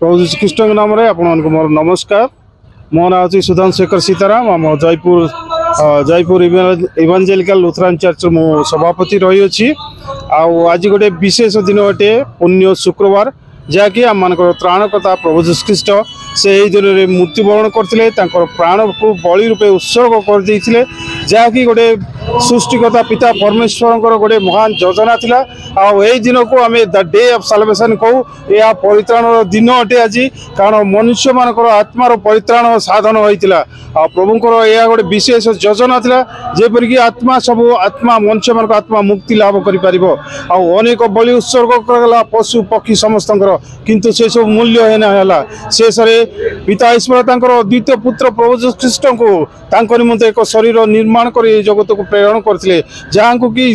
प्रभु जीशु ख्रीष्ट नाम मोर नमस्कार। मो ना हूँ सुधांशु शेखर सीताराम। आम जयपुर इवांजेलिकल लुथरान चर्च मो सभापति रही अच्छी। आज गोटे विशेष दिन अटे पुण्य शुक्रवार जहाँकि आम मान त्राणकर्ता प्रभु जीशु ख्रीष्ट से यही दिन में मृत्युवरण करते प्राण को बलि रूपे उत्सर्ग करते जहाँकि गोटे सृष्टिकर्ता पिता परमेश्वर गोटे महान योजना थिला। यही दिन को आम द डे ऑफ साल्वेशन कहू। यह परित्राण दिन अटे आज कारण मनुष्य मान आत्मार परित्राण साधन होता। प्रभुंर यह गोटे विशेष योजना थिला जेपरिक आत्मा सब आत्मा मनुष्य मान आत्मा मुक्ति लाभ करेक बलि उत्सर्ग कर पशु पक्षी समस्त किंतु से सब मूल्यहीन है। शेष पिता ईश्वर द्वितीय पुत्र प्रभु जीशु ख्रीष्ट को निमंते एक शरीर निर्माण कर जगत को प्रेरण करते जहाँ को कि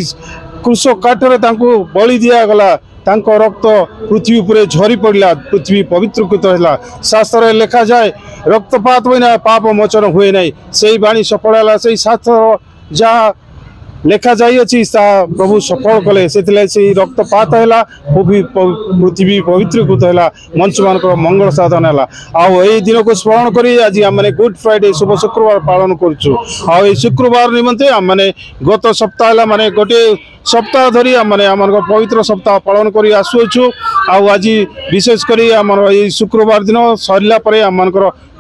क्रूस काठरे बलि दिगला। रक्त पृथ्वी पर झरी पड़ा पृथ्वी पवित्रकृत है। शास्त्र लिखा जाए रक्तपात हुए ना पाप मोचन हुए ना। से बाणी सफल है से शास्त्र जहाँ लेखा जाइए प्रभु सफल कले से रक्तपात है पृथ्वी पवित्रकृत है मनुष्य मान मंगल साधन है। आई दिन को स्मरण कर आज आम गुड फ्राइडे शुभ शुक्रवार पालन कर शुक्रवार निमंते आम गत सप्ताह माने गोटे सप्ताह धरी आम पवित्र सप्ताह पालन कर आसुचु। आज विशेषकर आम शुक्रवार दिन सरला आम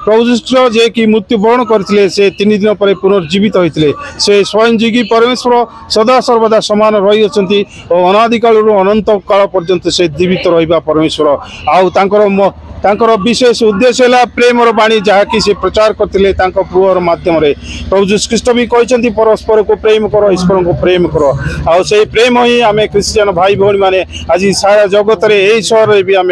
प्रभु जीशु जे कि मृत्युवरण करते से 3 दिन पर पुनर्जीवित होते से स्वयं जीवी परमेश्वर सदा सर्वदा समान रही अच्छी और अनादिकाल अनंत काल पर्यंत से जीवित रहा परमेश्वर। तांकर विशेष उद्देश्य है प्रेमर बाणी जहाँकि से प्रचार करते पुअर मध्यम प्रभु जीशु ख्रीष्ट भी कहते परस्पर को प्रेम कर ईश्वर को प्रेम कर। आ से प्रेम ही आम क्रिश्चियन भाई भौणी मैंने आज सारा जगत में यही सहर भी आम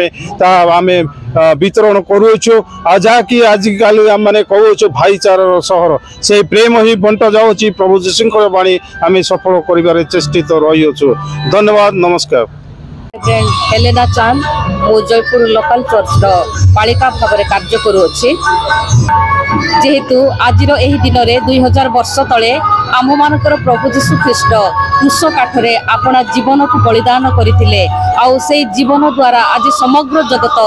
वितरण करुचु। जहाँकि आजिकल आम मैंने कहूँ भाईचार सहर से प्रेम ही बंट जाऊँगी। प्रभु जीशु बाणी आम सफल कर चेष्टित रही। धन्यवाद नमस्कार। हेलेना चांद मो जयपुर लोकल चर्च पालिका भाव में कार्य करुच्छी। जेहेतु आज दिन में 2000 वर्ष तले आम मानकर प्रभु जीशु ख्रीष्ट क्रूस काठरे अपना जीवन को बलिदान करते से जीवन द्वारा आज समग्र जगत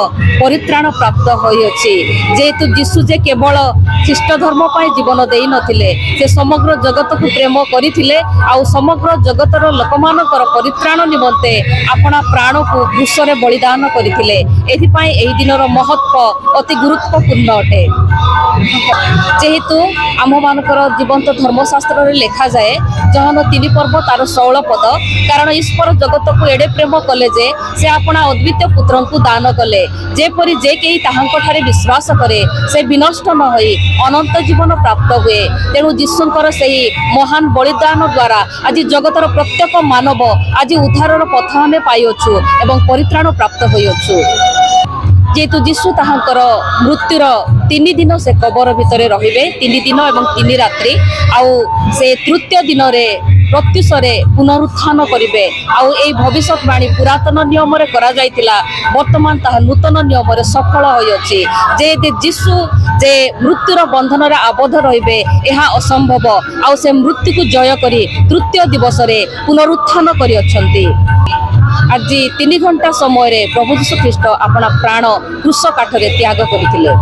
परित्राण प्राप्त होइछि। जेहेतु जीशु जे केवल ख्रीष्ट धर्म पर जीवन दे नथिले से समग्र जगत को प्रेम करथिले समग्र जगतर लोक मानकर परित्राण निमंते अपना प्राण को क्रूस रे बलिदान करथिले। एथिपाई एही दिनर महत्व अति गुरुत्वपूर्ण अटे। जेहेतु आम मानकर जीवंत धर्मशास्त्र रे लेखा जाए जहन 3 पर्व तार 16 पद कारण ईश्वर जगत को एडे प्रेम कले जे से अपना अद्वितीय पुत्र को दान कले जेपरि जे केही ताहांक ठारे विश्वास करे से विनष्ट न होई अनंत जीवन प्राप्त हुए। तेणु जीशुंकर सही महान बलिदान द्वारा आज जगतर प्रत्येक मानव आज उद्धारर पथ आमे पाइछु एवं परित्राण प्राप्त होइछु। जेहेतु जीशु ताहांकर मृत्युर 3 दिन से कबर भितर रहिबे 3 दिन एवं 3 रात्रि से तृतीय दिन रे प्रत्युषरे पुनरुत्थान करिवे। एई भविष्यवाणी पुरातन नियम रे करा जायतिला वर्तमान ताहा नूतन नियम रे सफल होयछि। जे जीशु जे मृत्युर बंधन रे आबद्ध रहिबे एहा असंभव से मृत्यु को जय करी तृतीय दिवस रे पुनरुत्थान करि अछंती। आज 3 घंटा समय रे प्रभु जीशु ख्रीष्ट अपना प्राण क्रूस काठरे त्याग करथिले।